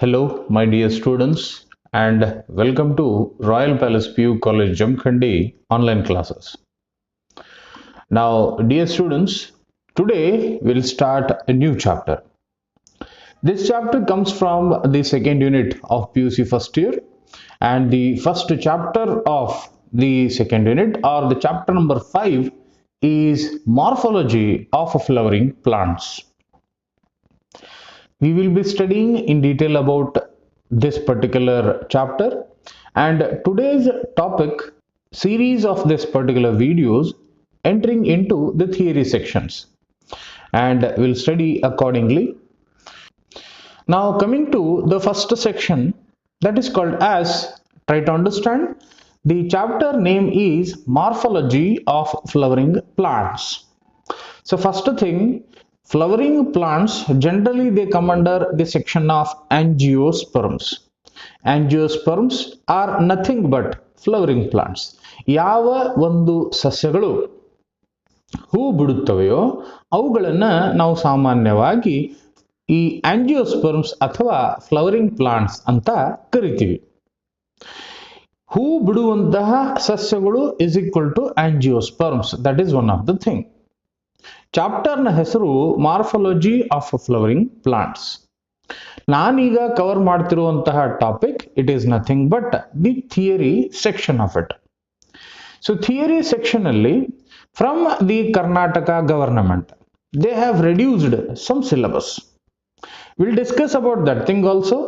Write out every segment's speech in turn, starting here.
Hello, my dear students, and welcome to Royal Palace PU College Jamkhandi online classes. Now, dear students, today we'll start a new chapter. This chapter comes from the second unit of PUC first year, and the first chapter of the second unit, or the chapter number 5, is Morphology of Flowering Plants. We will be studying in detail about this particular chapter, and today's topic series of this particular videos entering into the theory sections, and we'll study accordingly. Now coming to the first section, that is called as, try to understand, the chapter name is Morphology of Flowering Plants. So first thing, flowering plants generally they come under the section of angiosperms. Angiosperms are nothing but flowering plants. ಯಾವ ಒಂದು ಸಸ್ಯಗಳು ಹೂ ಬಿಡುತ್ತವೆಯೋ ಅವುಗಳನ್ನ ನಾವು ಸಾಮಾನ್ಯವಾಗಿ ಈ ಆಂಜಿಯೋಸ್ಪರ್ಮ್ಸ್ ಅಥವಾ flowering plants ಅಂತ ಕರಿತೀವಿ. ಹೂ ಬಿಡುವಂತಹ ಸಸ್ಯಗಳು is equal to angiosperms. That is one of the thing. ಚಾಪ್ಟರ್ನ ಹೆಸರು ಮಾರ್ಫಾಲಜಿ ಆಫ್ ಫ್ಲವರಿಂಗ್ ಪ್ಲಾಂಟ್ಸ್. ನಾನೀಗ ಕವರ್ ಮಾಡ್ತಿರುವಂತಹ topic it is nothing but the theory section of it. So theory section ಅಲ್ಲಿ from the Karnataka government they have reduced some syllabus. Will discuss about that thing also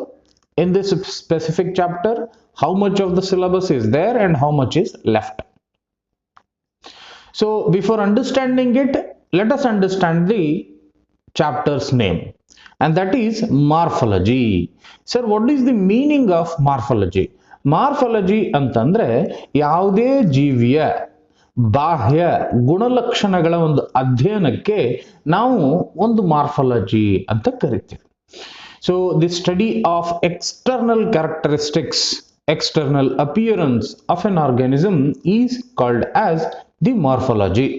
in this specific chapter, how much of the syllabus is there and how much is left. So before understanding it, let us understand the chapter's name, and that is morphology. Sir, what is the meaning of morphology? Morphology ಅಂತಂದ್ರೆ ಯಾವುದೇ ಜೀವಿಯ ಬಾಹ್ಯ ಗುಣಲಕ್ಷಣಗಳ ಒಂದು ಅಧ್ಯಯನಕ್ಕೆ ನಾವು ಒಂದು morphology ಅಂತ ಕರಿತೀವಿ. So the study of external characteristics, external appearance of an organism is called as the morphology.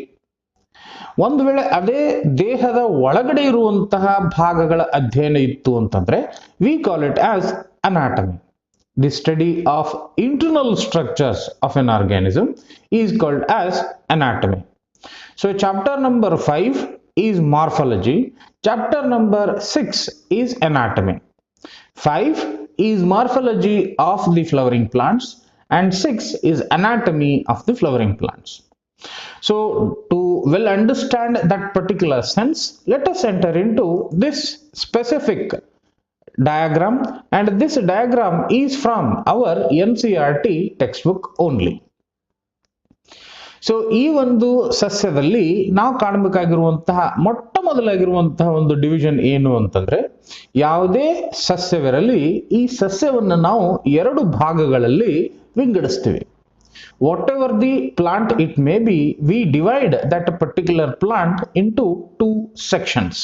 ಒಂದು ವೇಳೆ ಅದೇ ದೇಹದ ಒಳಗಡೆ ಇರುವಂತಹ ಭಾಗಗಳ ಅಧ್ಯಯನ ಇತ್ತು ಅಂತಂದ್ರೆ we call it as anatomy. The study of internal structures of an organism is called as anatomy. So chapter number 5 is morphology. Chapter number 6 is anatomy. 5 is morphology of the flowering plants and 6 is anatomy of the flowering plants. So to well understand that particular sense, let us enter into this specific diagram, and this diagram is from our NCERT textbook only. So ಈ ಒಂದು ಸಸ್ಯದಲ್ಲಿ ನಾವು ಕಾಣಬೇಕಾಗಿರುವಂತಹ ಮೊಟ್ಟ ಮೊದಲಾಗಿರುವಂತಹ ಒಂದು division ಏನು ಅಂತಂದ್ರೆ, ಯಾವುದೇ ಸಸ್ಯವಿರಲಿ ಈ ಸಸ್ಯವನ್ನು ನಾವು ಎರಡು ಭಾಗಗಳಲ್ಲಿ ವಿಂಗಡಿಸ್ತೀವಿ. Whatever the plant it may be, we divide that particular plant into 2 sections.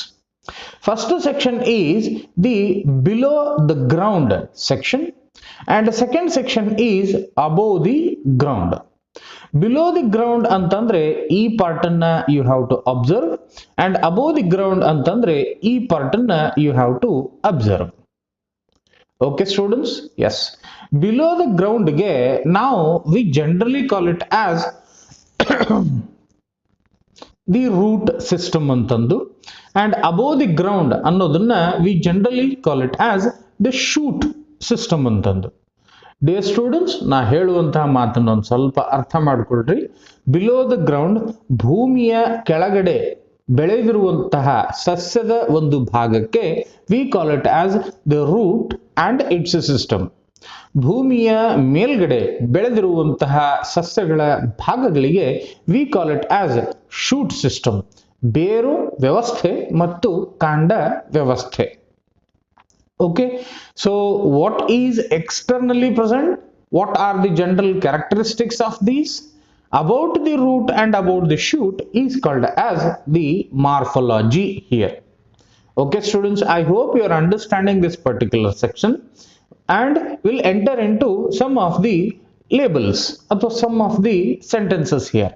First section is the below the ground section, and the second section is above the ground. Below the ground ಅಂತಂದ್ರೆ ಈ part ಅನ್ನ you have to observe, and above the ground ಅಂತಂದ್ರೆ ಈ part ಅನ್ನ you have to observe. Okay students? Yes, below the ground ಗೆ ನಾವು we generally call it as the root system ಅಂತಂದು, and above the ground ಅನ್ನೋದನ್ನ we generally call it as the shoot system ಅಂತಂದು. Dear students, ನಾ ಹೇಳುವಂತಹ ಮಾತನ್ನು ಒಂದು ಸ್ವಲ್ಪ ಅರ್ಥ ಮಾಡಿಕೊಳ್ಳ್ರಿ. ಬಿಲೋ ದ ಗ್ರೌಂಡ್ ಭೂಮಿಯ ಕೆಳಗಡೆ ಬೆಳೆದಿರುವಂತಹ ಸಸ್ಯದ ಒಂದು ಭಾಗಕ್ಕೆ we call it as the root and its system. ಭೂಮಿಯ ಮೇಲ್ಗಡೆ ಬೆಳೆದಿರುವಂತಹ ಸಸ್ಯಗಳ ಭಾಗಗಳಿಗೆ we call it as shoot system, ಬೇರು ವ್ಯವಸ್ಥೆ ಮತ್ತು ಕಾಂಡ ವ್ಯವಸ್ಥೆ. Okay, so what is externally present? What are the general characteristics of these? About the root and about the shoot is called as the morphology here. Okay students, I hope you are understanding this particular section, and will enter into some of the labels or some of the sentences here.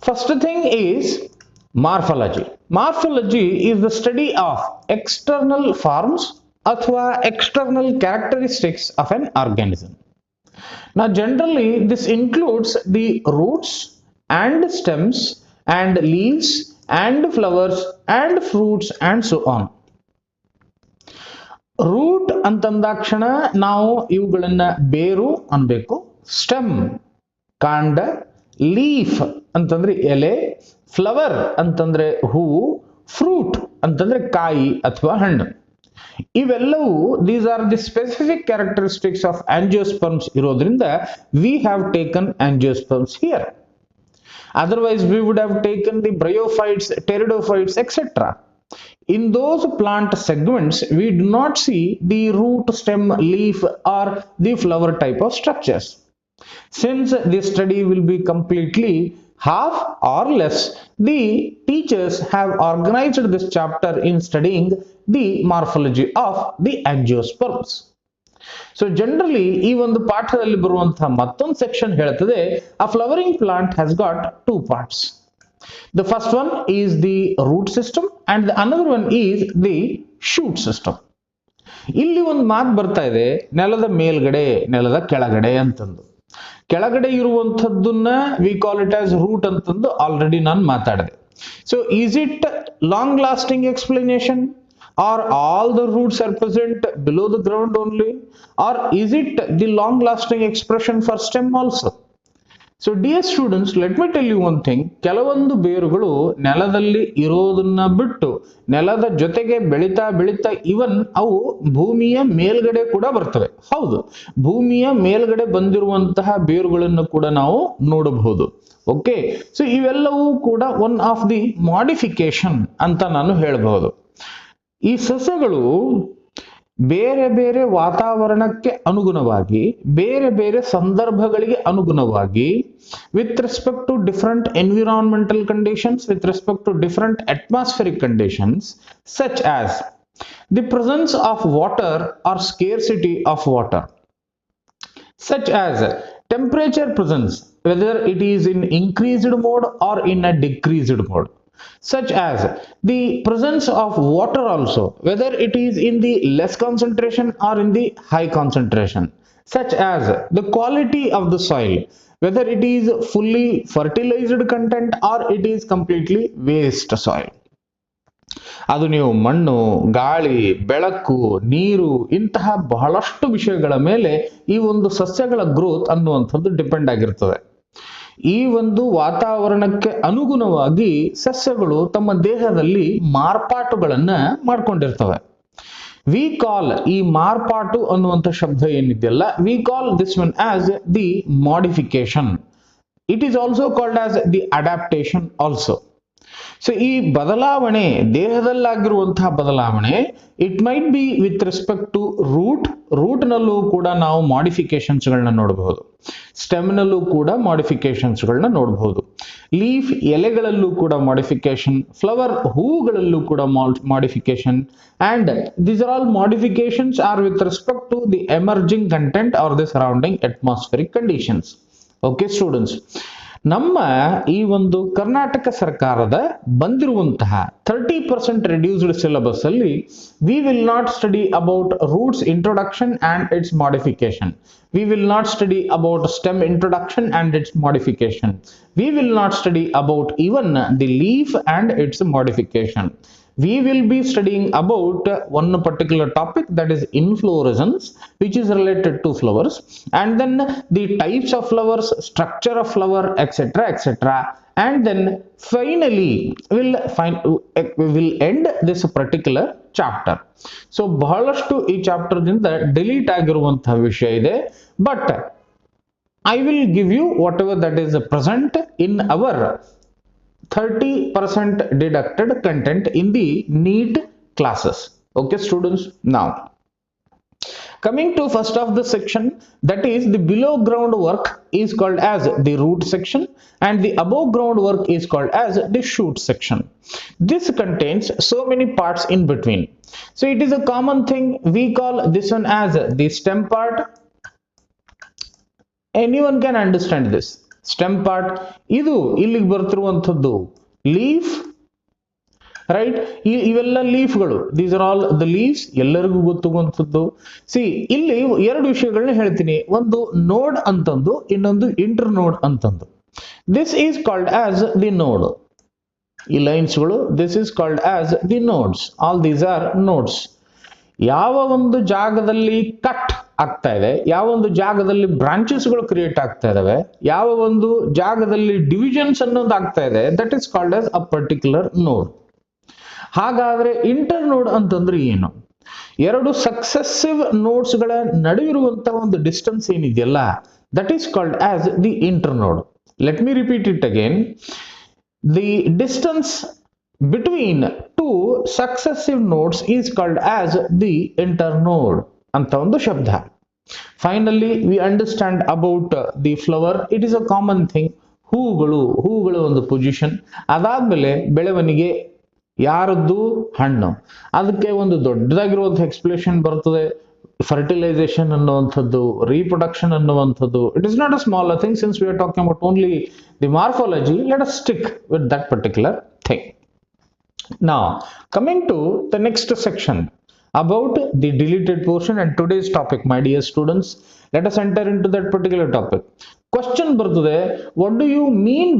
First thing is morphology. Morphology is the study of external forms ಅಥವಾ external characteristics of an organism. Now generally this includes the roots and stems and leaves and flowers and fruits and so on. Root ಅಂತಂದಾಕ್ಷಣ ನಾವು ಇವುಗಳನ್ನ ಬೇರು ಅನ್ಬೇಕು, stem ಕಾಂಡ, leaf ಅಂತಂದ್ರೆ ಎಲೆ, flower ಅಂತಂದ್ರೆ ಹೂವು, ಫ್ರೂಟ್ ಅಂತಂದ್ರೆ ಕಾಯಿ ಅಥವಾ ಹಣ್ಣು. ಇವೆಲ್ಲವೂ these are the specific characteristics of angiosperms ಇರೋದ್ರಿಂದ we have taken angiosperms here. Otherwise we would have taken the bryophytes, pteridophytes, etc. In those plant segments we do not see the root, stem, leaf or the flower type of structures. Since this study will be completely half or less, the teachers have organized this chapter in studying the morphology of the angiosperms. So generally ಈ ಒಂದು ಪಾಠದಲ್ಲಿ ಬರುವಂತಹ ಮತ್ತೊಂದು section ಹೇಳ್ತದೆ a flowering plant has got two parts. The first one is the root system and the another one is the shoot system. ಇಲ್ಲಿ ಒಂದು ಮಾತು ಬರ್ತಾ ಇದೆ, ನೆಲದ ಮೇಲ್ಗಡೆ ನೆಲದ ಕೆಳಗಡೆ ಅಂತಂದು. ಕೆಳಗಡೆ ಇರುವಂತದ್ದನ್ನ we call it as root ಅಂತಂದು ಆಲ್ರೆಡಿ ನಾನು ಮಾತಾಡಿದೆ. So is it long lasting explanation? Or all the roots are present below the ground only? Or is it the long lasting expression for stem also? So dear students, let me tell you one thing. ಕೆಲವೊಂದು ಬೇರುಗಳು ನೆಲದಲ್ಲಿ ಇರೋದನ್ನ ಬಿಟ್ಟು ನೆಲದ ಜೊತೆಗೆ ಬೆಳಿತಾ ಬೆಳಿತಾ ಇವನ್ ಅವು ಭೂಮಿಯ ಮೇಲ್ಗಡೆ ಕೂಡ ಬರ್ತವೆ. ಹೌದು, ಭೂಮಿಯ ಮೇಲ್ಗಡೆ ಬಂದಿರುವಂತಹ ಬೇರುಗಳನ್ನು ಕೂಡ ನಾವು ನೋಡಬಹುದು. ಓಕೆ, ಸೊ ಇವೆಲ್ಲವೂ ಕೂಡ ಒನ್ ಆಫ್ ದಿ ಮಾಡಿಫಿಕೇಶನ್ ಅಂತ ನಾನು ಹೇಳಬಹುದು. ಈ ಸಸ್ಯಗಳು ಬೇರೆ ಬೇರೆ ವಾತಾವರಣಕ್ಕೆ ಅನುಗುಣವಾಗಿ, ಬೇರೆ ಬೇರೆ ಸಂದರ್ಭಗಳಿಗೆ ಅನುಗುಣವಾಗಿ, with respect to different environmental conditions, with respect to different atmospheric conditions, such as the presence of water or scarcity of water, such as temperature presence, whether it is in increased mode or in a decreased mode, such as the presence of water also, whether it is in the less concentration or in the high concentration, such as the quality of the soil, whether it is fully fertilized content or it is completely waste soil. ಅದು ನೀವು ಮಣ್ಣು, ಗಾಳಿ, ಬೆಳಕು, ನೀರು ಇಂತಹ ಬಹಳಷ್ಟು ವಿಷಯಗಳ ಮೇಲೆ ಈ ಒಂದು ಸಸ್ಯಗಳ ಗ್ರೋತ್ ಅನ್ನುವಂಥದ್ದು ಡಿಪೆಂಡ್ ಆಗಿರ್ತದೆ. ಈ ಒಂದು ವಾತಾವರಣಕ್ಕೆ ಅನುಗುಣವಾಗಿ ಸಸ್ಯಗಳು ತಮ್ಮ ದೇಹದಲ್ಲಿ ಮಾರ್ಪಾಟುಗಳನ್ನ ಮಾಡ್ಕೊಂಡಿರ್ತವೆ. ವಿ ಕಾಲ್ ಈ ಮಾರ್ಪಾಟು ಅನ್ನುವಂಥ ಶಬ್ದ ಏನಿದೆಯಲ್ಲ, we call this one as the modification. It is also called as the adaptation also. So ಈ ಬದಲಾವಣೆ, ದೇಹದಲ್ಲಾಗಿರುವಂತಹ ಬದಲಾವಣೆ, it might be with respect to root ನಲ್ಲೂ ಕೂಡ ನಾವು ಮಾಡಿಫಿಕೇಶನ್ಸ್ ಗಳನ್ನ ನೋಡಬಹುದು, ಸ್ಟೆಮ್ ನಲ್ಲೂ ಕೂಡ ಮಾಡಿಫಿಕೇಶನ್ಸ್ ಗಳನ್ನ ನೋಡಬಹುದು, ಲೀಫ್ ಎಲೆಗಳಲ್ಲೂ ಕೂಡ ಮಾಡಿಫಿಕೇಶನ್, ಫ್ಲವರ್ ಹೂಗಳಲ್ಲೂ ಕೂಡ modification, and these are all modifications are with respect to the emerging content are the surrounding atmospheric conditions. Okay students, ನಮ್ಮ ಈ ಒಂದು ಕರ್ನಾಟಕ ಸರ್ಕಾರದ ಬಂದಿರುವಂತಹ 30% ರೆಡ್ಯೂಸ್ಡ್ ಸಿಲೆಬಸ್ ಅಲ್ಲಿ we will not study about roots introduction and its modification. We will not study about stem introduction and its modification. We will not study about even the leaf and its modification. We will be studying about one particular topic, that is inflorescence, which is related to flowers, and then the types of flowers, structure of flower, etc., etc. And then finally we will end this particular chapter. So ಬಹಳಷ್ಟು ಈ chapter ದಿಂದ delete ಆಗಿರುವಂತಹ ವಿಷಯ ಇದೆ, but I will give you whatever that is present in our 30% deducted content in the NEET classes. Okay students, now coming to first of the section, that is the below ground work is called as the root section and the above ground work is called as the shoot section. This contains so many parts in between. So it is a common thing, we call this one as the stem part. Anyone can understand this stem part. Idu illige bartiruvanthaddu leaf, right. ಇವೆಲ್ಲ ಲೀಫ್ಗಳು, these are all the leaves, ಎಲ್ಲರಿಗೂ ಗೊತ್ತುವಂಥದ್ದು. C, ಇಲ್ಲಿ ಎರಡು ವಿಷಯಗಳನ್ನ ಹೇಳ್ತೀನಿ, ಒಂದು ನೋಡ್ ಅಂತಂದು, ಇನ್ನೊಂದು ಇಂಟರ್ ನೋಡ್ ಅಂತಂದು. This is called as the node. ಈ ಲೈನ್ಸ್ಗಳು, this is called as the nodes. All these are nodes. ಯಾವ ಒಂದು ಜಾಗದಲ್ಲಿ ಕಟ್ ಆಗ್ತಾ ಇದೆ, ಯಾವ ಒಂದು ಜಾಗದಲ್ಲಿ ಬ್ರಾಂಚಸ್ಗಳು ಕ್ರಿಯೇಟ್ ಆಗ್ತಾ ಇದಾವೆ, ಯಾವ ಒಂದು ಜಾಗದಲ್ಲಿ ಡಿವಿಷನ್ಸ್ ಅನ್ನೋದು ಆಗ್ತಾ ಇದೆ, that is called as a particular ನೋಡ್. ಹಾಗಾದ್ರೆ ಇಂಟರ್ ನೋಡ್ ಅಂತಂದ್ರೆ ಏನು? ಎರಡು ಸಕ್ಸೆಸಿವ್ ನೋಡ್ಸ್ ಗಳ ನಡುವಿರುವಂತಹ ಒಂದು ಡಿಸ್ಟೆನ್ಸ್ ಏನಿದೆಯಲ್ಲ, that is called as the internode. Let me repeat it again. The distance between two successive nodes is called as the internode anta ಒಂದು ಶಬ್ದ. Finally we understand about the flower. It is a common thing. ಹೂಗಳು ಒಂದು position, ಅದಾದ್ಮೇಲೆ ಬೆಳವಣಿಗೆ, ಯಾರದ್ದು? ಹಣ್ಣು. ಅದಕ್ಕೆ ಒಂದು ದೊಡ್ಡದಾಗಿರುವಂತಹ ಎಕ್ಸ್ಪ್ಲೇಷನ್ ಬರ್ತದೆ, ಫರ್ಟಿಲೈಸೇಷನ್ ಅನ್ನುವಂಥದ್ದು, ರೀಪ್ರೊಡಕ್ಷನ್ ಅನ್ನುವಂಥದ್ದು. It is not a small thing. Since we are talking about only the morphology, let us stick with that particular thing. Now, coming to the next section about the deleted portion and today's topic, my dear students, let us enter into that particular topic. Question bartude, what do you mean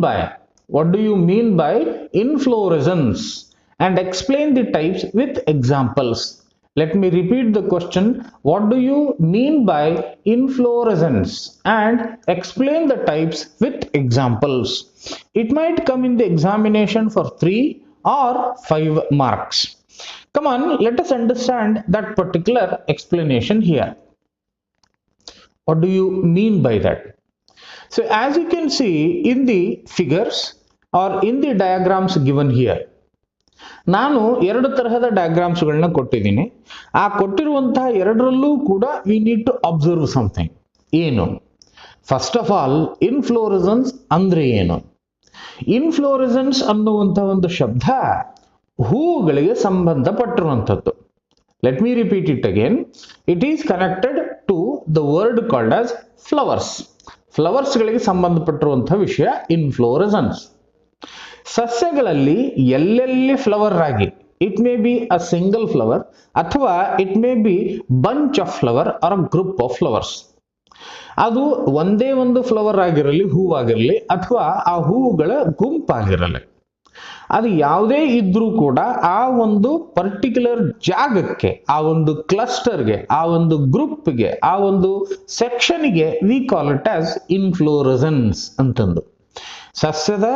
by inflorescence, and explain the types with examples. Let me repeat the question. What do you mean by inflorescence, and explain the types with examples. It might come in the examination for 3 or 5 marks. Come on, let us understand that particular explanation here. What do you mean by that? So as you can see in the figures or in the diagrams given here, ನಾನು ಎರಡು ತರಹದ diagrams ಗಳನ್ನ ಕೊಟ್ಟಿದ್ದೀನಿ. ಆ ಕೊಟ್ಟಿರುವಂತಹ ಎರಡರಲ್ಲೂ ಕೂಡ we need to observe something. ಏನು? ಫಸ್ಟ್ ಆಫ್ ಆಲ್, ಇನ್ಫ್ಲೋರೆಸೆನ್ಸ್ ಅಂದ್ರೆ ಏನು? ಇನ್ಫ್ಲೋರೆಸೆನ್ಸ್ ಅನ್ನುವಂಥ ಒಂದು ಶಬ್ದ ಹೂಗಳಿಗೆ ಸಂಬಂಧಪಟ್ಟಿರುವಂಥದ್ದು. Let me repeat it again. It is connected to the word called as flowers. Flowers ಗಳಿಗೆ ಸಂಬಂಧಪಟ್ಟಿರುವಂತಹ ವಿಷಯ ಇನ್ಫ್ಲೋರೆಸೆನ್ಸ್. ಸಸ್ಯಗಳಲ್ಲಿ ಎಲ್ಲೆಲ್ಲಿ ಫ್ಲವರ್ ಆಗಿ, it may be a single flower, ಅಥವಾ it may be bunch of flower or a group of flowers. ಅದು ಒಂದೇ ಒಂದು ಫ್ಲವರ್ ಆಗಿರಲಿ, ಹೂವಾಗಿರಲಿ, ಅಥವಾ ಆ ಹೂವುಗಳ ಗುಂಪಾಗಿರಲಿ, ಅದು ಯಾವುದೇ ಇದ್ರೂ ಕೂಡ ಆ ಒಂದು ಪರ್ಟಿಕ್ಯುಲರ್ ಜಾಗಕ್ಕೆ, ಆ ಒಂದು ಕ್ಲಸ್ಟರ್ಗೆ, ಆ ಒಂದು ಗ್ರೂಪ್ಗೆ, ಆ ಒಂದು ಸೆಕ್ಷನ್ಗೆ we call it as inflorescence ಅಂತಂದು. ಸಸ್ಯದ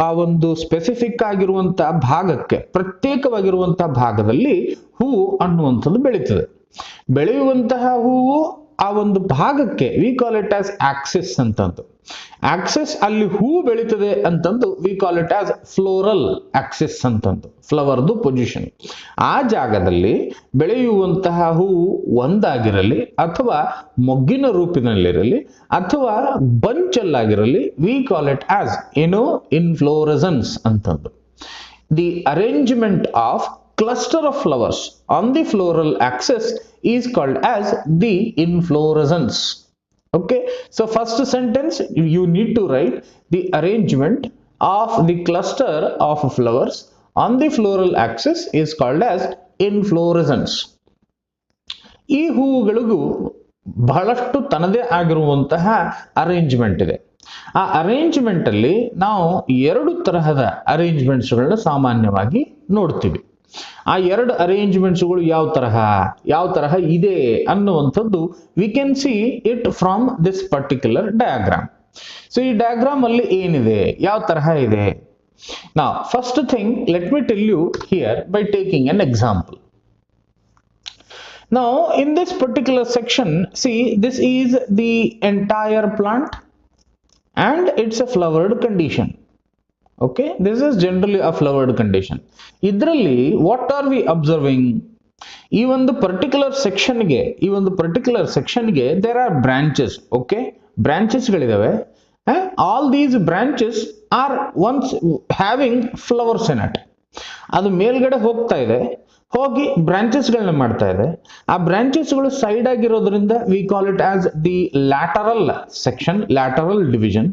ಆ ಒಂದು ಸ್ಪೆಸಿಫಿಕ್ ಆಗಿರುವಂತಹ ಭಾಗಕ್ಕೆ, ಪ್ರತ್ಯೇಕವಾಗಿರುವಂತಹ ಭಾಗದಲ್ಲಿ ಹೂವು ಅನ್ನುವಂಥದ್ದು ಬೆಳೀತದೆ. ಬೆಳೆಯುವಂತಹ ಹೂವು ಆ ಒಂದು ಭಾಗಕ್ಕೆ we call it as Axis ಅಂತಂದು. ಆಕ್ಸಿಸ್ ಅಲ್ಲಿ ಹೂ ಬೆಳೀತದೆ ಅಂತಂದು V call it as floral Axis ಅಂತಂದು, ಫ್ಲವರ್ದು ಪೊಸಿಷನ್. ಆ ಜಾಗದಲ್ಲಿ ಬೆಳೆಯುವಂತಹ ಹೂವು ಒಂದಾಗಿರಲಿ, ಅಥವಾ ಮೊಗ್ಗಿನ ರೂಪಿನಲ್ಲಿರಲಿ, ಅಥವಾ ಬಂಚಲ್ಲಾಗಿರಲಿ, ವಿ ಕಾಲ್ ಇಟ್ ಆಸ್ ಏನು? ಇನ್ಫ್ಲೋರೆಸೆನ್ಸ್ ಅಂತಂದು. The arrangement of cluster of flowers on the floral axis is called as the inflorescence. Okay, so first sentence you need to write the arrangement of the cluster of flowers on the floral axis is called as inflorescence. ಈ ಹೂವುಗಳಿಗೂ ಬಹಳಷ್ಟು ತನ್ನದೇ ಆಗಿರುವಂತಹ arrangement ಇದೆ. ಆ arrangement ಅಲ್ಲಿ ನಾವು ಎರಡು ತರಹದ ಅರೇಂಜ್ಮೆಂಟ್ಸ್ಗಳನ್ನ ಸಾಮಾನ್ಯವಾಗಿ ನೋಡ್ತೀವಿ. ಆ ಎರಡು ಅರೇಂಜ್ಮೆಂಟ್ಸ್ಗಳು ಯಾವ ತರಹ ಇದೆ ಅನ್ನುವಂಥದ್ದು we can see it from this particular diagram. So ಈ ಡಯಾಗ್ರಾಮ್ ಅಲ್ಲಿ ಏನಿದೆ, ಯಾವ ತರಹ ಇದೆ? Now first thing, let me tell you here by taking an example. Now in this particular section, see, this is the entire plant and it's a flowered condition. Okay, this is generally a flowered condition. Idralli what are we observing? ಈ ಒಂದು particular ಸೆಕ್ಷನ್ಗೆ there are branches. Okay, branches ಗಳಿದಾವೆ. All these branches are once having flowers in it. ಅದು ಮೇಲ್ಗಡೆ ಹೋಗ್ತಾ ಇದೆ, ಹೋಗಿ branches ಗಳನ್ನ ಮಾಡ್ತಾ ಇದೆ. ಆ ಬ್ರಾಂಚಸ್ ಗಳು ಸೈಡ್ ಆಗಿರೋದ್ರಿಂದ V call it as the lateral section, lateral division.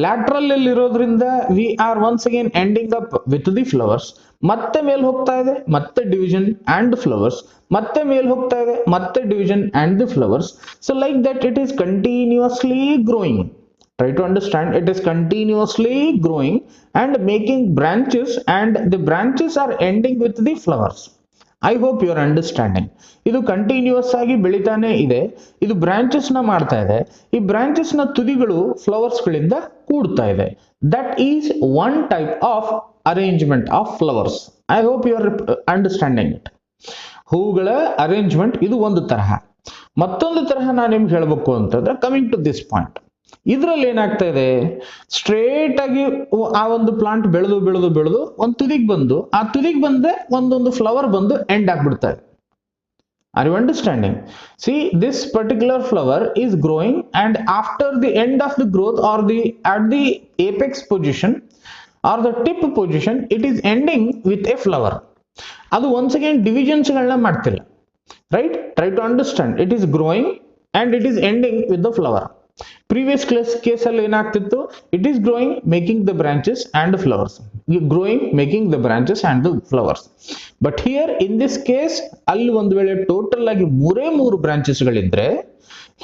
Lateral ಅಲ್ಲಿ ಇರೋದ್ರಿಂದ we are once again ending up with the flowers. ಮತ್ತೆ ಮೇಲ್ ಹೋಗ್ತಾ ಇದೆ, ಮತ್ತೆ division and the flowers, ಮತ್ತೆ ಮೇಲ್ ಹೋಗ್ತಾ ಇದೆ, ಮತ್ತೆ division and the flowers. So like that it is continuously growing. Try to understand, it is continuously growing and making branches, and the branches are ending with the flowers. I hope you are understanding. ಇದು continuous ಆಗಿ ಬೆಳಿತಾನೆ ಇದೆ, ಇದು branches ನ ಮಾಡ್ತಾ ಇದೆ, ಈ branches ನ ತುದಿಗಳು ಫ್ಲವರ್ಸ್ ಗಳಿಂದ ಕೂಡ್ತಾ ಇದೆ. That is one type of arrangement of flowers. I hope you are understanding it. ಹೂಗಳ ಅರೇಂಜ್ಮೆಂಟ್ ಇದು ಒಂದು ತರಹ. ಮತ್ತೊಂದು ತರಹ ನಾನು ನಿಮ್ಗೆ ಹೇಳಬೇಕು ಅಂತಂದ್ರೆ, ಕಮಿಂಗ್ ಟು ದಿಸ್ ಪಾಯಿಂಟ್, ಇದ್ರಲ್ಲಿ ಏನಾಗ್ತಾ ಇದೆ, ಸ್ಟ್ರೇಟ್ ಆಗಿ ಆ ಒಂದು ಪ್ಲಾಂಟ್ ಬೆಳೆದು ಬೆಳೆದು ಬೆಳೆದು ಒಂದು ತುದಿಗೆ ಬಂದು, ಆ ತುದಿಗೆ ಬಂದ್ರೆ ಒಂದೊಂದು ಫ್ಲವರ್ ಬಂದು ಎಂಡ್ ಆಗ್ಬಿಡ್ತಾ ಇದೆ. Are you understanding? See, this particular flower is growing, and after the end of the growth, or at the apex position or the tip position, it is ending with a flower. ಅದು once again divisions ಗಳನ್ನ ಮಾಡ್ತಿಲ್ಲ, right? Try to understand, it is growing and it is ending with the flower. Previous case ಅಲ್ಲಿ ಏನಾಗ್ತಿತ್ತು, it is growing making the branches and flowers, growing making the branches and the flowers. But here in this case ಅಲ್ಲಿ ಒಂದು ವೇಳೆ total ಆಗಿ ಮೂರು branches ಗಳಿದ್ರೆ,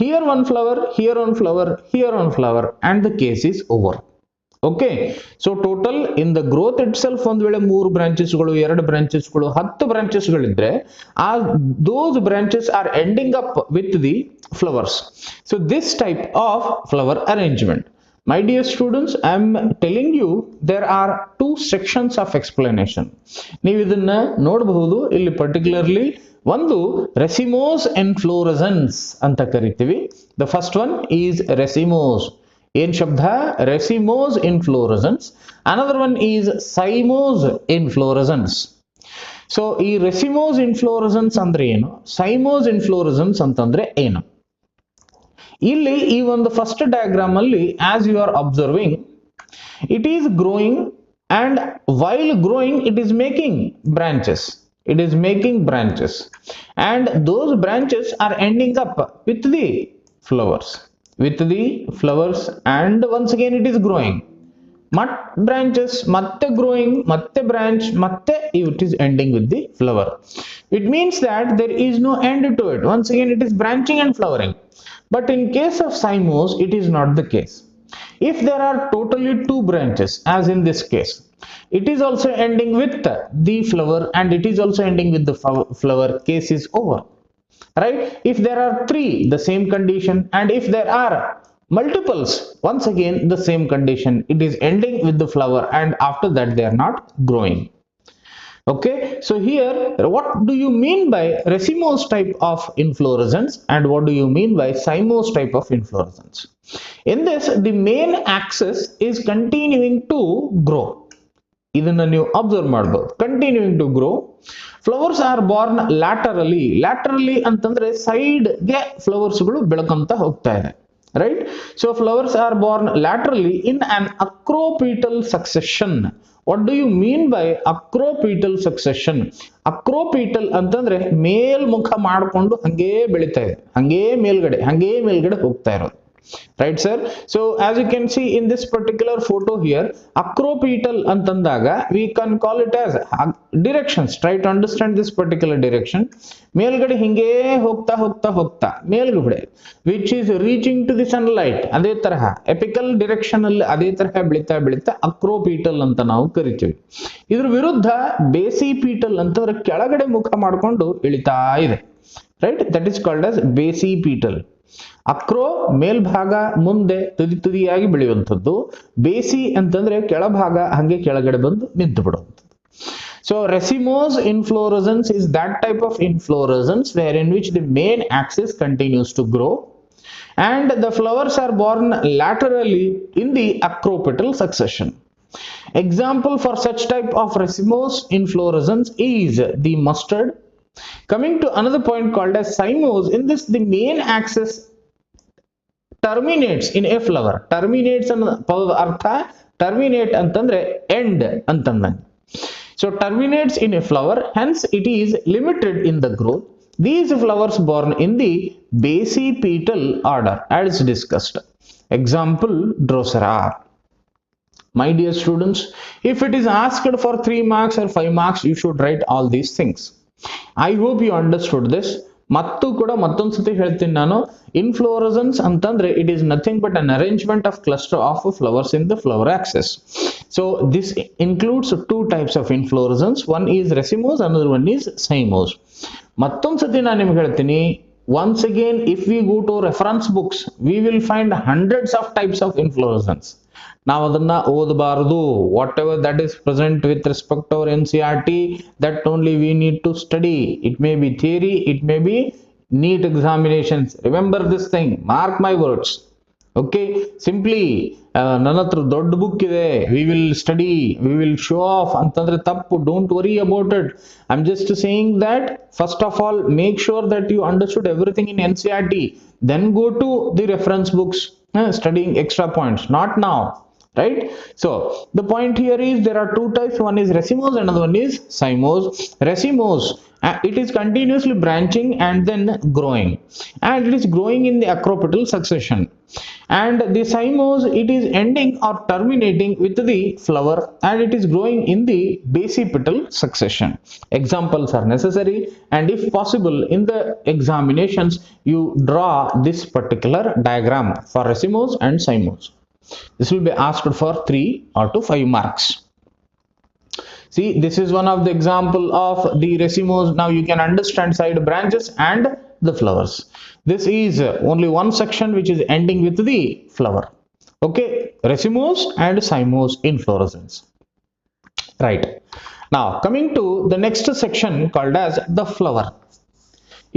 here one flower, here one flower, here one flower, and the case is over. Okay, so total in the growth itself ಒಂದು ವೇಳೆ 3 ಬ್ರಾಂಚಸ್ಗಳು, 2 ಬ್ರಾಂಚಸ್ಗಳು, 10 ಬ್ರಾಂಚಸ್ಗಳಿದ್ರೆ, those branches are ending up with the flowers. So this type of flower arrangement. My dear students, I am telling you there are 2 sections of explanation. ನೀವು ಇದನ್ನ ನೋಡಬಹುದು. ಇಲ್ಲಿ particularly ಒಂದು racemose inflorescence ಅಂತ ಕರಿತೀವಿ. The first one is racemose. ಏನ್ ಶಬ್ದ? racemose inflorescence. Another one is cymose inflorescence. So ಈ racemose inflorescence ಅಂದ್ರೆ ಏನು, cymose inflorescence ಅಂತಂದ್ರೆ ಏನು? ಇಲ್ಲಿ ಈ ಒಂದು ಫಸ್ಟ್ ಡಯಾಗ್ರಾಮ್ ಅಲ್ಲಿ, as you are observing, it is growing, and while growing it is making branches. It is making branches, and those branches are ending up with the flowers. With the flowers, and once again it is growing. Branches, matte growing, matte branch, matte it is ending with the flower. It means that there is no end to it. Once again it is branching and flowering. But in case of cymose, it is not the case. If there are totally 2 branches, as in this case, it is also ending with the flower, and it is also ending with the flower, case is over. Right? If there are 3, the same condition, and if there are multiples, once again the same condition, it is ending with the flower, and after that they are not growing. Okay, so here what do you mean by racemose type of inflorescence, and what do you mean by cymose type of inflorescence? In this, the main axis is continuing to grow. ಇದನ್ನ ನೀವು observe ಮಾಡಬಹುದು, continuing to grow. Flowers are born laterally. Laterally ಅಂತಂದ್ರೆ side ಗೆ flowers ಗಳು ಬೆಳಕಂತ ಹೋಗ್ತಾ ಇದೆ, right? So flowers are born laterally in an acropetal succession. What do you mean by acropetal succession? Acropetal ಅಂತಂದ್ರೆ ಮೇಲ್ಮುಖ ಮಾಡಿಕೊಂಡು ಹಂಗೆ ಬೆಳಿತಾ ಇದೆ, ಹಂಗೆ ಮೇಲ್ಗಡೆ ಹೋಗ್ತಾ ಇರೋದು. Right, sir? So as you can see in this particular photo here, acropetal ಅಂತಂದಾಗ we can call it as directions. Try to understand this particular direction. ಮೇಲ್ಗಡೆ ಹಿಂಗೆ ಹೋಗ್ತಾ ಮೇಲ್ಗಡೆ, which is reaching to the sunlight. ಅದೇ ತರಹ apical direction ಅಲ್ಲಿ ಅದೇ ತರಹ ಬೆಳಿತಾ acropetal ಅಂತ ನಾವು ಕರಿತೀವಿ. ಇದ್ರ ವಿರುದ್ಧ ಬೇಸಿಪೀಟಲ್ ಅಂತಂದ್ರೆ ಕೆಳಗಡೆ ಮುಖ ಮಾಡಿಕೊಂಡು ಇಳಿತಾ ಇದೆ, right? That is called as ಬೇಸಿಪೀಟಲ್. ಅಕ್ರೋ ಮೇಲ್ಭಾಗ ಮುಂದೆ ತುದಿಯಾಗಿ ಬೆಳೆಯುವಂಥದ್ದು, ಬೇಸಿ ಅಂತಂದ್ರೆ ಕೆಳಭಾಗ ಹಂಗೆ ಕೆಳಗಡೆ ಬಂದು ನಿಂತು ಬಿಡುವಂಥದ್ದು. So racemose inflorescence is that type of inflorescence wherein which the main axis continues to grow, and the flowers are born laterally in the acropetal succession. Example for such type of racemose inflorescence is the mustard. Coming to another point called as cymose, in this the main axis terminates in a flower. Terminates and artha terminate antandre end antandanga. So terminates in a flower, hence it is limited in the growth. These flowers born in the basipetal order as discussed. Example, Drosera. My dear students, if it is asked for 3 marks or 5 marks, you should write all these things. I hope you understood this. ಮತ್ತು ಕೂಡ ಮತ್ತೊಂದು ಸತಿ ಹೇಳ್ತೀನಿ ನಾನು, inflorescence ಅಂತಂದ್ರೆ it is nothing but an arrangement of cluster of flowers in the flower Axis. So this includes 2 types of inflorescence. One is racemose, another one is cymose. ಮತ್ತೊಂದು ಸತಿ ನಾನು ನಿಮ್ಗೆ ಹೇಳ್ತೀನಿ, once again if we go to reference books we will find hundreds of types of inflorescence. ನಾವು ಅದನ್ನ ಓದಬಾರದು. Whatever that is present with respect to our NCERT, that only we need to study. It may be theory, it may be NEET examinations. Remember this thing, mark my words. Okay, simply ನನ್ನ ಹತ್ರ ದೊಡ್ಡ book ಇದೆ, we will study, we will show off ಅಂತಂದ್ರೆ ತಪ್ಪು. Don't worry about it. I'm just saying that first of all make sure that you understood everything in NCERT, then go to the reference books studying extra points, not now. Right? So the point here is there are 2 types. One is racemose, another one is cymose. Racemose, it is continuously branching and then growing, and it is growing in the acropetal succession. And the cymose, it is ending or terminating with the flower, and it is growing in the basipetal succession. Examples are necessary, and if possible in the examinations you draw this particular diagram for racemose and cymose. This will be asked for 3 or to 5 marks. See, this is one of the example of the racemose. Now you can understand side branches and the flowers. This is only one section which is ending with the flower. Okay, racemose and cymose inflorescence. Right. Now coming to the next section called as the flower.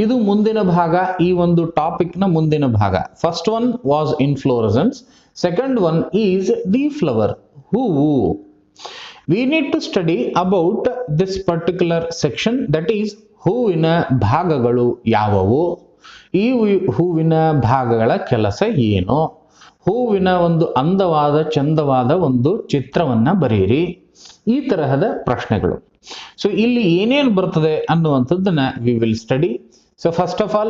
ಇದು ಮುಂದಿನ ಭಾಗ, ಈ ಒಂದು topic ನ ಮುಂದಿನ ಭಾಗ. First one was inflorescence, second one is the flower, ಹೂವು. We need to study about this particular section, that is ಹೂವಿನ ಭಾಗಗಳು ಯಾವುವು, ಈ ಹೂವಿನ ಭಾಗಗಳ ಕೆಲಸ ಏನು, ಹೂವಿನ ಒಂದು ಅಂದವಾದ ಚಂದವಾದ ಒಂದು ಚಿತ್ರವನ್ನ ಬರೆಯಿರಿ, ಈ ತರಹದ ಪ್ರಶ್ನೆಗಳು. ಸೊ ಇಲ್ಲಿ ಏನೇನು ಬರ್ತದೆ ಅನ್ನುವಂಥದ್ದನ್ನ we will study. So first of all,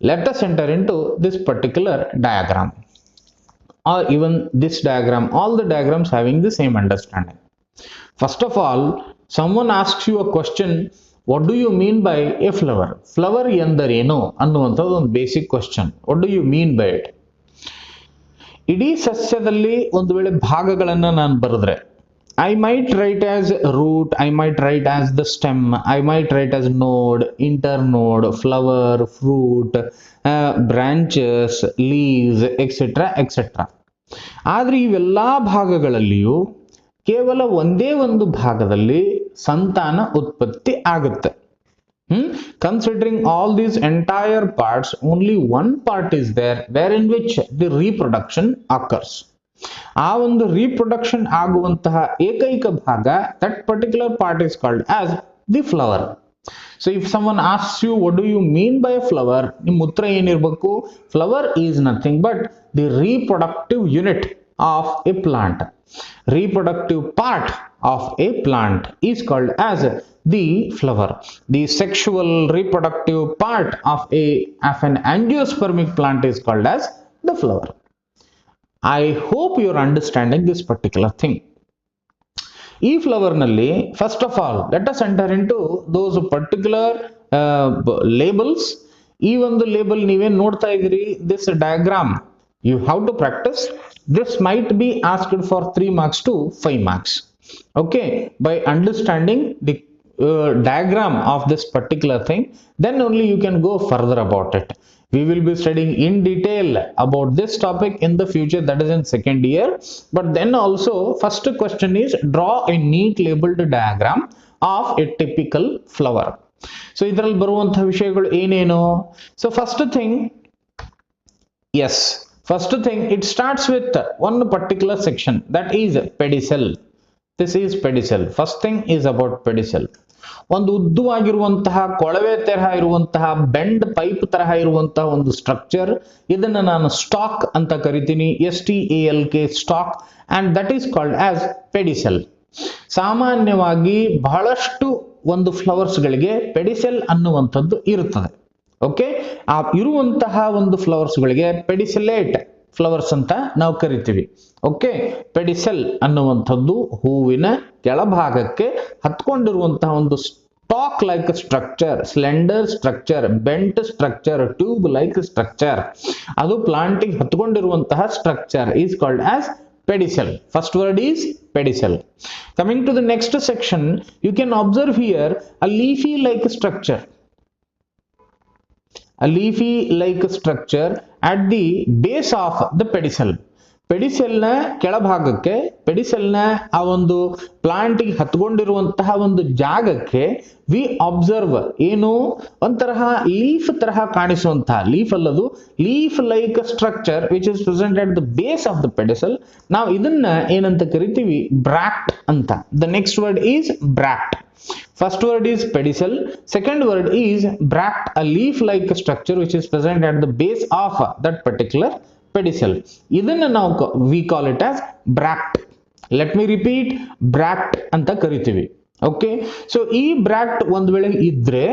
let us enter into this particular diagram, or even this diagram, all the diagrams having the same understanding. First of all, someone asks you a question, what do you mean by a flower? Flower ಎಂದರೇನು ಅನ್ನುವಂಥದ್ದು ಒಂದು basic question. What do you mean by it? ಇಡೀ ಸಸ್ಯದಲ್ಲಿ ಒಂದು ವೇಳೆ ಭಾಗಗಳನ್ನು ನಾನು ಬರೆದ್ರೆ, I might write as root, I might write as the stem, I might write as node, internode, flower, fruit, branches, leaves, etc. etc. ಆದ್ರೆ ಇವೆಲ್ಲಾ ಭಾಗಗಳಲ್ಲಿಯೂ ಕೇವಲ ಒಂದೇ ಒಂದು ಭಾಗದಲ್ಲಿ ಸಂತಾನ ಉತ್ಪತ್ತಿ ಆಗುತ್ತೆ. Considering all these entire parts, only one part is there wherein which the reproduction occurs. ಆ ಒಂದು reproduction ಆಗುವಂತಹ ಏಕೈಕ ಭಾಗ, that particular part is called as the flower. So if someone asks you what do you mean by a flower, ನಿಮ್ಮ ಉತ್ತರ ಏನಿರಬೇಕು? Flower is nothing but the reproductive unit of a plant. Reproductive part of a plant is called as the flower. The sexual reproductive part of an angiospermic plant is called as the flower. I hope you are understanding this particular thing. ಈ flower ನಲ್ಲಿ first of all let us enter into those particular labels. ಈ ಒಂದು label ನೀವೇನ್ ನೋಡ್ತಾ ಇದ್ದೀರಿ, this diagram you have to practise. This might be asked for 3 marks to 5 marks. Okay, by understanding the diagram of this particular thing, then only you can go further about it. We will be studying in detail about this topic in the future, that is in second year. But then also, first question is draw a neat labeled diagram of a typical flower. So ಇದರಲ್ಲಿ ಬರುವಂತಹ ವಿಷಯಗಳು ಏನೇನು? So first thing, it starts with one particular section, that is pedicel. This is pedicel. First thing is about pedicel. ಒಂದು ಉದ್ದವಾಗಿರುವಂತಹ ಕೊಳವೆ ತರಹ ಇರುವಂತಹ bend pipe ತರಹ ಇರುವಂತಹ ಒಂದು ಸ್ಟ್ರಕ್ಚರ್, ಇದನ್ನ ನಾನು ಸ್ಟಾಕ್ ಅಂತ ಕರಿತೀನಿ, STALK, stalk, and that is called as pedicel. ಸಾಮಾನ್ಯವಾಗಿ ಬಹಳಷ್ಟು ಒಂದು ಫ್ಲವರ್ಸ್ ಗಳಿಗೆ ಪೆಡಿಸೆಲ್ ಅನ್ನುವಂಥದ್ದು ಇರುತ್ತದೆ. ಓಕೆ, ಆ ಇರುವಂತಹ ಒಂದು ಫ್ಲವರ್ಸ್ ಗಳಿಗೆ ಪೆಡಿಸೆಲೇಟ್ ಫ್ಲವರ್ಸ್ ಅಂತ ನಾವು ಕರಿತೀವಿ. ಓಕೆ, ಪೆಡಿಸೆಲ್ ಅನ್ನುವಂಥದ್ದು ಹೂವಿನ ಕೆಳಭಾಗಕ್ಕೆ ಹತ್ಕೊಂಡಿರುವಂತಹ ಒಂದು stalk like structure, slender structure, bent structure, tube like structure, ಅದು ಪ್ಲಾಂಟಿಗೆ ಹತ್ಕೊಂಡಿರುವಂತಹ structure is called as pedicel. First word is pedicel. Coming to the next section, you can observe here a leafy like structure. A leafy like structure at the base of the pedicel. ಪೆಡಿಸೆಲ್ನ ಕೆಳಭಾಗಕ್ಕೆ, ಪೆಡಿಸೆಲ್ನ ಆ ಒಂದು ಪ್ಲಾಂಟಿಗೆ ಹತ್ಕೊಂಡಿರುವಂತಹ ಒಂದು ಜಾಗಕ್ಕೆ V observe ಏನು, ಒಂತರಹ leaf ತರಹ ಕಾಣಿಸುವಂತಹ, leaf ಅಲ್ಲದು leaf like structure which is present at the base of the pedicel. ನಾವು ಇದನ್ನ ಏನಂತ ಕರಿತೀವಿ, ಬ್ರಾಕ್ಟ್ ಅಂತ. The next word is bract. First word is pedicel, second word is bract, a leaf like structure which is present at the base of that particular pedicel. ಇದನ್ನ ನಾವು we call it as bract. Let me repeat, bract ಅಂತ ಕರಿತೀವಿ. Okay, so ಈ ಬ್ರಾಕ್ಟ್ ಒಂದು ವೇಳೆ ಇದ್ರೆ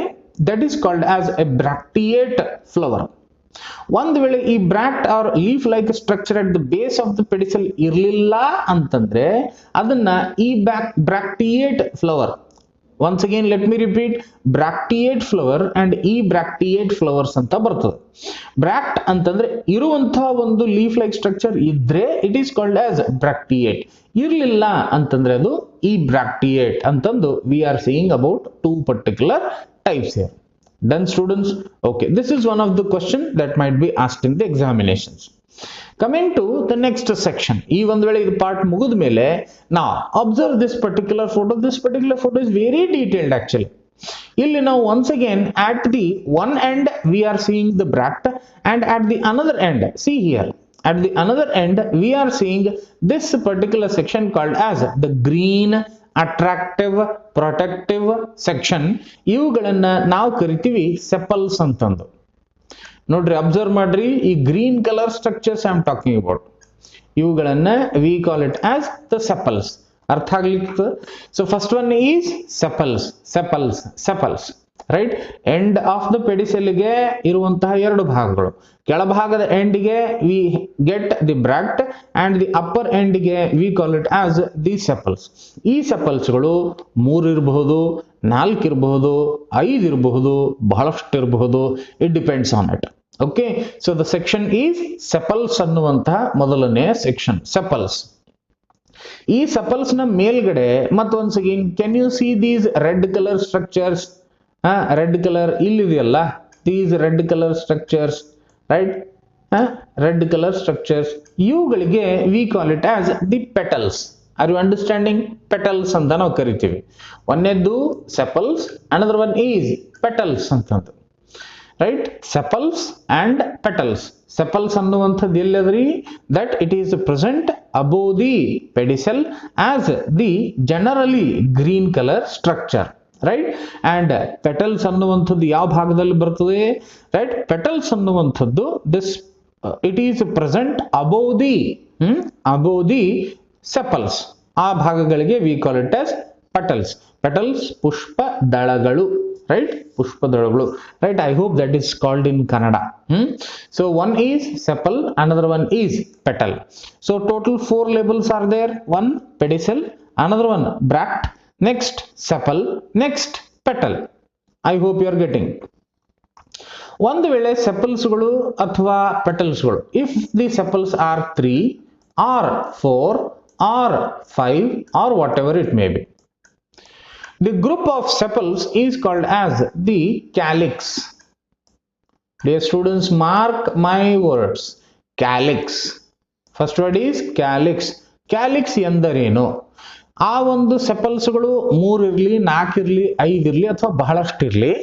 that is called as a bracteate flower. ಒಂದು ವೇಳೆ ಈ bract are leaf like structure at the base of the pedicel ಇರಲಿಲ್ಲ ಅಂತಂದ್ರೆ ಅದನ್ನ ಈ bracteate flower. Once again let me repeat, bracteate flower and ebracteate flowers ಅಂತ ಬರ್ತದೆ. ಬ್ರಾಕ್ಟ್ ಅಂತಂದ್ರೆ ಇರುವಂತಹ ಒಂದು ಲೀಫ್ ಲೈಕ್ ಸ್ಟ್ರಕ್ಚರ್ ಇದ್ರೆ ಇಟ್ ಈಸ್ ಕಾಲ್ಡ್ ಆಸ್ ಬ್ರಾಕ್ಟಿಯೇಟ್, ಇರಲಿಲ್ಲ ಅಂತಂದ್ರೆ ಅದು ebracteate ಅಂತಂದು we are seeing about two particular types here. Done students? Okay, this is one of the question that might be asked in the examinations. Coming to the next section, ಈ ಒಂದು ವೇಳೆ ಇದು part ಮುಗಿದ ಮೇಲೆ now observe this particular photo. This particular photo is very detailed actually. ಇಲ್ಲಿ ನಾವು once again at the one end we are seeing the bract and at the another end, see here, at the another end we are seeing this particular section called as the green attractive protective section. ಇವುಗಳನ್ನ ನಾವು ಕರಿತೀವಿ sepals ಅಂತಂದು. ನೋಡ್ರಿ, observe ಮಾಡ್ರಿ, ಈ green colour structures I am talking about, ಇವುಗಳನ್ನ we call it as the sepals. ಅರ್ಥ ಆಗ್ಲಿಕ್ಕೆ? So first one is sepals. Sepals sepals right. End of the ಪೆಡಿಸೆಲ್ಗೆ ಇರುವಂತಹ ಎರಡು ಭಾಗಗಳು, ಕೆಳಭಾಗದ ಎಂಡ್ಗೆ we get the bract and the upper ಎಂಡ್ಗೆ we call it as the sepals. ಈ ಸೆಪಲ್ಸ್ಗಳು 3 ಇರಬಹುದು, 4 ಇರಬಹುದು, 5 ಇರಬಹುದು, ಬಹಳಷ್ಟು ಇರಬಹುದು, it depends on it. Okay, so the section is sepals ಅನ್ನುವಂತಹ ಮೊದಲನೆಯ ಸೆಕ್ಷನ್, ಸೆಪಲ್ಸ್. ಈ ಸೆಪಲ್ಸ್ ನ ಮೇಲ್ಗಡೆ ಮತ್ತೆ once again can you see these red colour structures? Red colour ಇಲ್ಲಿದೆಯಲ್ಲ, these red colour structures right, red colour structures, ಇವುಗಳಿಗೆ we call it as the petals. Are you understanding? Petals ಅಂತ ನಾವು ಕರಿತೀವಿ. ಒಂದನೇದ್ದು sepals, another one is petals ಅಂತಂದು right. Sepals and petals. Sepals ಅನ್ನುವಂಥದ್ದು ಎಲ್ಲದ್ರಿ, that it is present above the pedicel as the generally green colour structure right. And petals ಅನ್ನುವಂಥದ್ದು ಯಾವ ಭಾಗದಲ್ಲಿ ಬರ್ತದೆ ರೈಟ್? ಪೆಟಲ್ಸ್ ಅನ್ನುವಂಥದ್ದು this it is present above the sepals. ಆ ಭಾಗಗಳಿಗೆ we call it as petals. Petals ಪುಷ್ಪ ದಳಗಳು right, ಪುಷ್ಪದಳಗಳು right. I hope that is called in Kannada. So one is sepal, another one is petal. So total 4 labels are there. One pedicel, another one bract, next sepal, next petal. I hope you are getting. ಒಂದು ವೇಳೆ ಸೆಪಲ್ಸ್ಗಳು ಅಥವಾ ಪೆಟಲ್ಸ್ಗಳು, if the sepals are 3 or 4 or 5 or whatever it may be, the group of sepals is called as the calyx. Dear students, mark my words, calyx. First word is calyx. Calyx ಎಂದರೇನು? ಆ ಒಂದು ಸೆಪಲ್ಸ್ಗಳು 3 ಇರಲಿ, 4 ಇರಲಿ, 5 ಇರಲಿ ಅಥವಾ ಬಹಳಷ್ಟು ಇರಲಿ,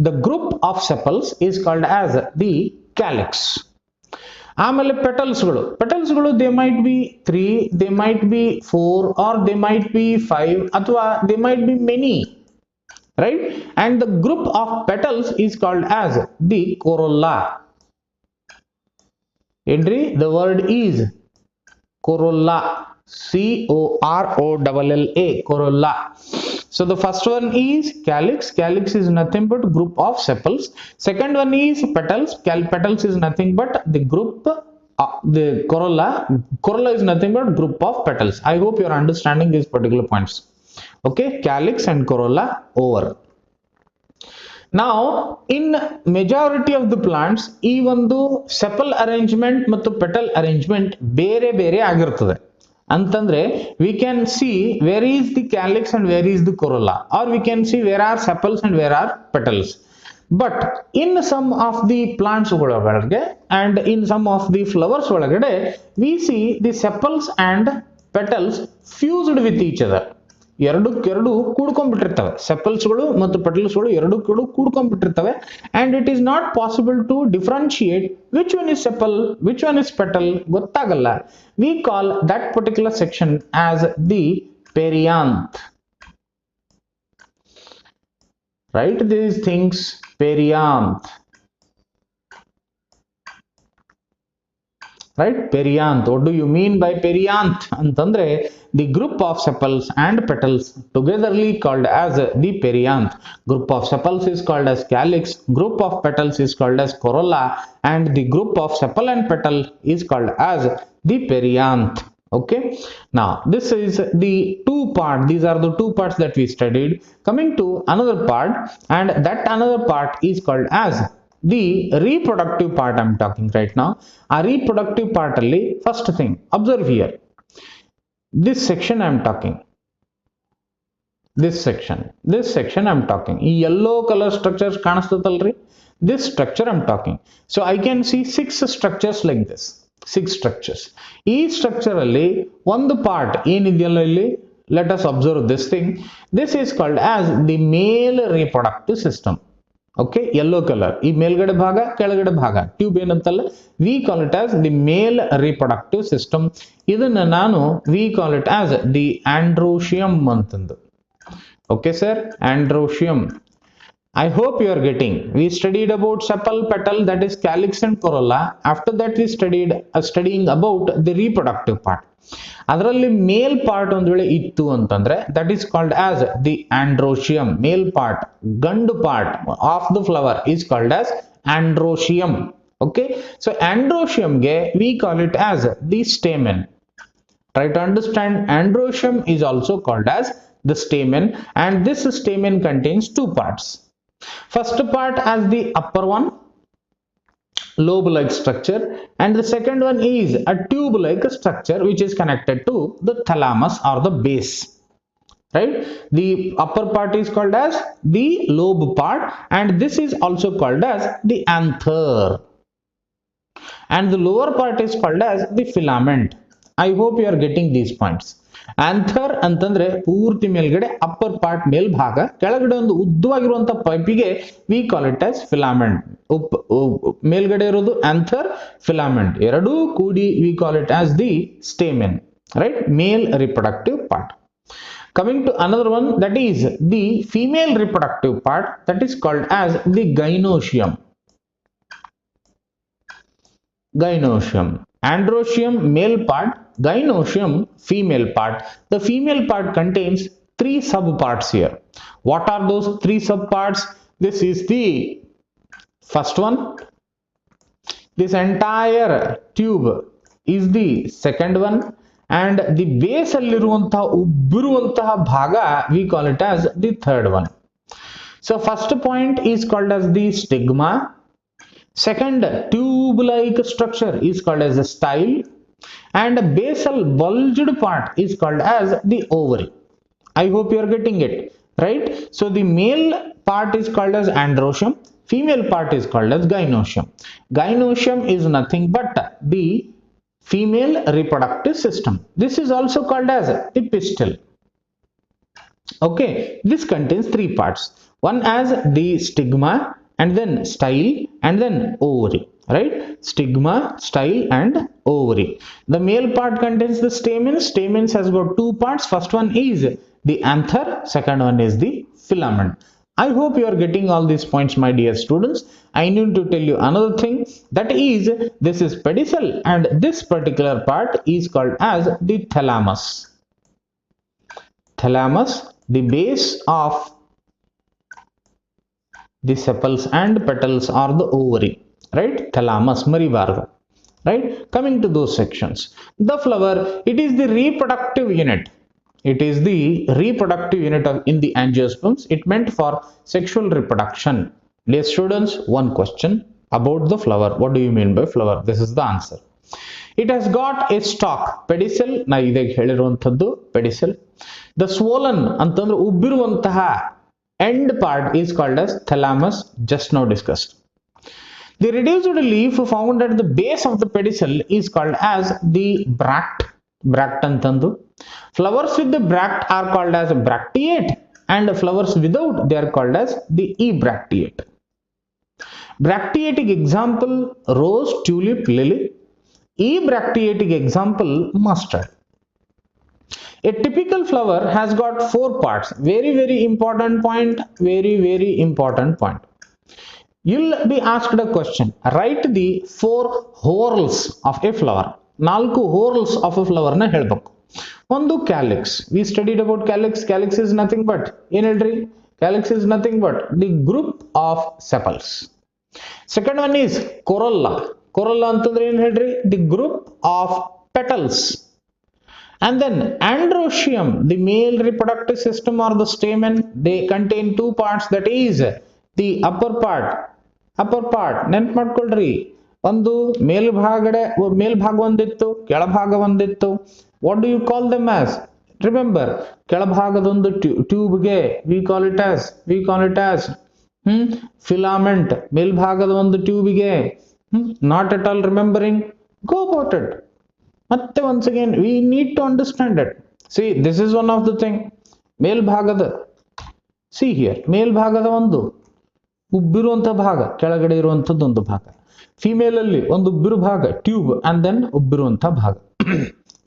the group of sepals is called as the calyx. ಆಮೇಲೆ ಪೆಟಲ್ಸ್ಗಳು they might be 3, they might be 4 or they might be 5 ಅಥವಾ they might be many right. And the group of petals is called as the corolla. ಏನ್ರಿ? The word is corolla, COROLLA, corolla. So the first one is calyx. Calyx is nothing but group of sepals. Second one is petals. Petals is nothing but the group the corolla is nothing but group of petals. I hope you are understanding these particular points. Okay, calyx and corolla over. Now in majority of the plants ಈ ಒಂದು sepal arrangement ಮತ್ತು petal arrangement ಬೇರೆ ಬೇರೆ ಆಗಿರುತ್ತದೆ ಅಂತಂದ್ರೆ we can see where is the calyx and where is the corolla, or we can see where are sepals and where are petals. But in some of the plants ಒಳಗಡೆ and in some of the flowers ಒಳಗಡೆ we see the sepals and petals fused with each other. ಎರಡು ಕೂಡ್ಕೊಂಡ್ಬಿಟ್ಟಿರ್ತವೆ, ಸೆಪಲ್ಸ್ಗಳು ಮತ್ತು ಪೆಟಲ್ಸ್ಗಳು ಎರಡು ಕೂಡ್ಕೊಂಡ್ಬಿಟ್ಟಿರ್ತವೆ, and it is not possible to differentiate which one is sepal, which one is petal, ಗೊತ್ತಾಗಲ್ಲ. We call that particular section as the perianth. Write these things, perianth. Right, perianth. What do you mean by perianth? Antandre the group of sepals and petals togetherly called as the perianth. Group of sepals is called as calyx, group of petals is called as corolla, and the group of sepal and petal is called as the perianth. Okay, now this is the these are the two parts that we studied. Coming to another part, and that another part is called as the reproductive part. I am talking right now. A reproductive part alli first thing observe here, this section I am talking, this section I am talking, ee yellow color structures ಕಾಣಿಸ್ತದಲ್ರಿ, this structure I am talking. So I can see 6 structures like this, 6 structures. ಈ structure ಅಲ್ಲಿ ಒಂದು part ಏನಿದೆಯಲ್ಲ ಇಲ್ಲಿ, let us observe this thing. This is called as the male reproductive system. Okay, yellow color, ಈ ಮೇಲ್ಗಡೆ ಭಾಗ ಕೆಳಗಡೆ ಭಾಗ tube ಏನಂತಲ್ಲ, we call it as the male reproductive system. ಇದನ್ನ ನಾನು we call it as the androecium ಅಂತಂದು. Okay sir, androecium. I hope you are getting. We studied about sepal, petal, that is calyx and corolla. After that we studying about the reproductive part. ಅದರಲ್ಲಿ ಮೇಲ್ part ಒಂದು ವೇಳೆ ಇತ್ತು ಅಂತಂದ್ರೆ that is called as the androecium. Male part, ಗಂಡು part of the flower is called as androecium. Okay, so androecium ಗೆ we call it as the stamen. Try to understand, androecium is also called as the stamen, and this stamen contains 2 parts. First part as the upper one, lobe-like structure, and the second one is a tube-like structure which is connected to the thalamus or the base. Right, the upper part is called as the lobe part, and this is also called as the anther, and the lower part is called as the filament. I hope you are getting these points. Anther ಅಂತಂದ್ರೆ ಪೂರ್ತಿ ಮೇಲ್ಗಡೆ, upper part ಮೇಲ್ಭಾಗ, ಕೆಳಗಡೆ ಒಂದು ಉದ್ದವಾಗಿರುವಂತ ಪೈಪಿಗೆ we call it as filament. ಮೇಲ್ಗಡೆ ಇರೋದು anther, filament ಎರಡೂ ಕೂಡಿ we call it as the stamen. Right, male reproductive part. Coming to another one, that is the female reproductive part, that is called as the gynoecium. Gynoecium, androecium male part, gynoecium female part. The female part contains 3 subparts here. What are those 3 subparts? This is the first one. This entire tube is the second one, and the base alliruvanತಹ ಉಬ್ಬಿರುವಂತಹ ಭಾಗ we call it as the third one. So first point is called as the stigma. Second tube-like structure is called as a style, and basal bulged part is called as the ovary. I hope you are getting it right. So the male part is called as androecium, female part is called as gynoecium. Gynoecium is nothing but the female reproductive system. This is also called as the pistil. Okay, this contains 3 parts. One as the stigma, and then style, and then ovary. Right, stigma, style, and ovary. The male part contains the stamens. Stamens has got 2 parts. First one is the anther, second one is the filament. I hope you are getting all these points, my dear students. I need to tell you another thing, that is this is pedicel, and this particular part is called as the thalamus. Thalamus, the base of the sepals and petals or the ovary. Right, thalamus, marivarga. right? Coming to those sections, the flower, it is the reproductive unit. It is the reproductive unit in the angiosperms. It meant for sexual reproduction. Dear students, one question about the flower. What do you mean by flower? This is the answer. It has got a stalk, pedicel. Na idege heliruvanthaddu pedicel. The swollen antandre ubbiruvantaha end part is called as thalamus, just now discussed. The reduced leaf found at the base of the pedicel is called as the bract. Bract antandu. Flowers with the bract are called as bracteate, and flowers without, they are called as the ebracteate. Bracteatic example, rose, tulip, lily. Ebracteatic example, mustard. A typical flower has got 4 parts. Very important point. Very important point. You'll be asked a question. Write the 4 whorls of a flower. 4 whorls of a flower na helbeku. One calyx. We studied about calyx. Calyx is nothing but calyx is nothing but the group of sepals. Second one is corolla. Corolla antandre ಏನು ಹೇಳ್ರಿ? The group of petals. And then androecium, the male reproductive system or the stamen, they contain 2 parts, that is the upper part ನೆನ್ಪು ಮಾಡ್ಕೊಳ್ರಿ, ಒಂದು ಮೇಲ್ಭಾಗ ಒಂದಿತ್ತು, ಕೆಳಭಾಗ ಒಂದಿತ್ತು. What do you call them as? Remember, ಕೆಳಭಾಗದೊಂದು ಟ್ಯೂಬ್ಗೆ we call it as filament. ಮೇಲ್ಭಾಗದ ಒಂದು ಟ್ಯೂಬ್ಗೆ not at all remembering, go about it. But once again, we need to understand it. See, this is one of the thing. ಮೇಲ್ಭಾಗದ, see here, ಮೇಲ್ಭಾಗದ ಒಂದು ಉಬ್ಬಿರುವಂತ ಭಾಗ, ಕೆಳಗಡೆ ಇರುವಂತದ್ದು ಒಂದು ಭಾಗ. ಫಿಮೇಲ್ ಅಲ್ಲಿ ಒಂದು ಉಬ್ಬಿರು ಭಾಗ, ಟ್ಯೂಬ್, and then ಉಬ್ಬಿರುವಂತ ಭಾಗ.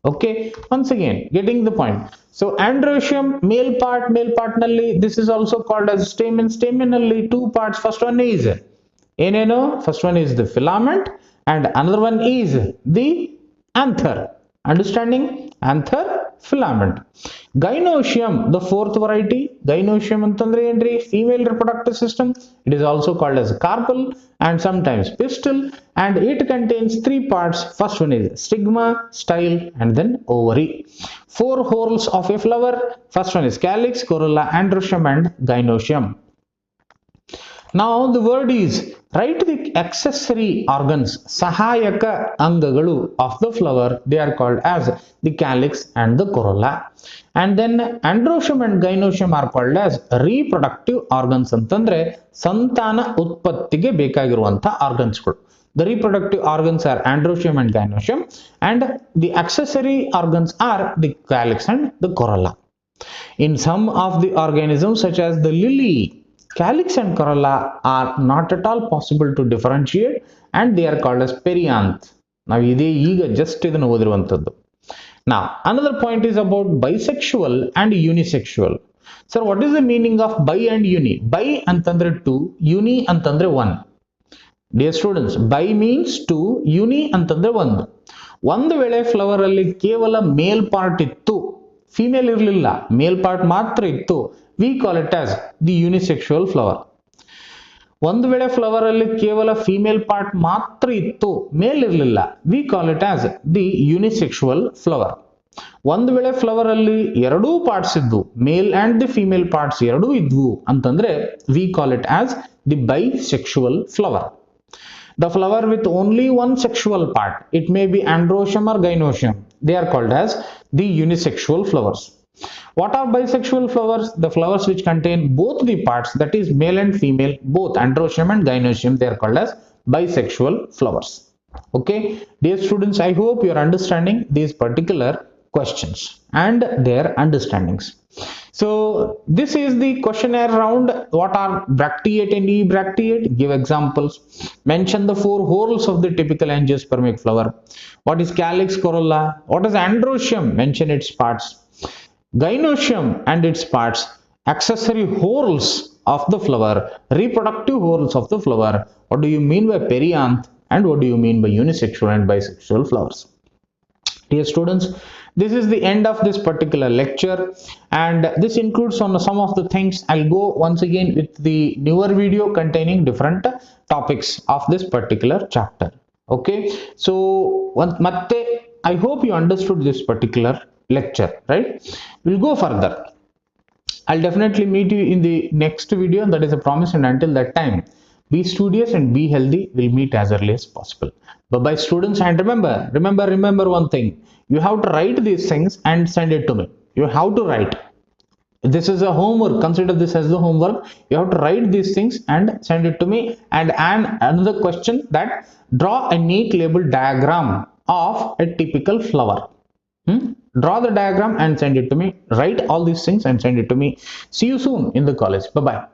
Okay, once again, getting the point. So androecium, male part nalli, this is also called as stamen. Stamen nalli 2 parts. First one is ಏನೇನು? First one is the filament and another one is the anther. Understanding? Anther, filament. Gynoecium, the 4th variety. Gynoecium antandre ಏನ್ರಿ? Female reproductive system. It is also called as carpel and sometimes pistil, and it contains 3 parts. First one is stigma, style, and then ovary. 4 whorls of a flower. First one is calyx, corolla, androecium, and gynoecium. Now the word is, write the accessory organs, sahayaka angagalu of the flower. They are called as the calyx and the corolla. And then androecium and gynoecium are called as reproductive organs antandre santana utpattige bekagiruvanta organs ಗಳು. The reproductive organs are androecium and gynoecium, and the accessory organs are the calyx and the corolla. In some of the organisms such as the lily, calyx and corolla are not at all possible to differentiate, and they are called as perianth. Now ide eega just idannu odiruvanthaddu. Now another point is about bisexual and unisexual. Sir, what is the meaning of bi and uni? Bi antandre 2, uni antandre 1. Dear students, bi means 2, uni antandre 1. ಒಂದು ವೇಳೆ flower ಅಲ್ಲಿ ಕೇವಲ ಮೇಲ್ part ಇತ್ತು, female ಇರಲಿಲ್ಲ, ಮೇಲ್ part ಮಾತ್ರ ಇತ್ತು, we call it as the unisexual flower. ಒಂದು ವೇಳೆ ಫ್ಲವರ್ ಅಲ್ಲಿ ಕೇವಲ ಫಿಮೇಲ್ ಪಾರ್ಟ್ ಮಾತ್ರ ಇತ್ತು, ಮೇಲ್ ಇರಲಿಲ್ಲ, we call it as the unisexual flower. ಒಂದು ವೇಳೆ ಫ್ಲವರ್ ಅಲ್ಲಿ ಎರಡೂ ಪಾರ್ಟ್ಸ್ ಇದ್ದು, male and the female parts ಎರಡೂ ಇದ್ವು ಅಂತಂದ್ರೆ we call it as the bisexual flower. The flower with only one sexual part, it may be androecium or gynoecium, they are called as the unisexual flowers. What are bisexual flowers? The flowers which contain both the parts, that is male and female, both androecium and gynoecium, they are called as bisexual flowers. Okay, dear students, I hope you are understanding these particular questions and their understandings. So this is the questionnaire round. What are bracteate and ebracteate? Give examples. Mention the 4 whorls of the typical angiospermic flower. What is calyx, corolla? What is androecium? Mention its parts. Gynoecium and its parts, accessory whorls of the flower, reproductive whorls of the flower. What do you mean by perianth, and what do you mean by unisexual and bisexual flowers? Dear students, this is the end of this particular lecture, and this includes some of the things. I'll go once again with the newer video containing different topics of this particular chapter. Okay, so matte I hope you understood this particular lecture, right? We'll go further. I'll definitely meet you in the next video, that is a promise, and until that time, be studious and be healthy. We'll meet as early as possible. Bye bye, students, and remember one thing. You have to write these things and send it to me. You have to write. This is a homework. Consider this as the homework. You have to write these things and send it to me. And another question, that draw a neat label diagram of a typical flower. Draw the diagram and send it to me. Write all these things and send it to me. See you soon in the college. Bye bye.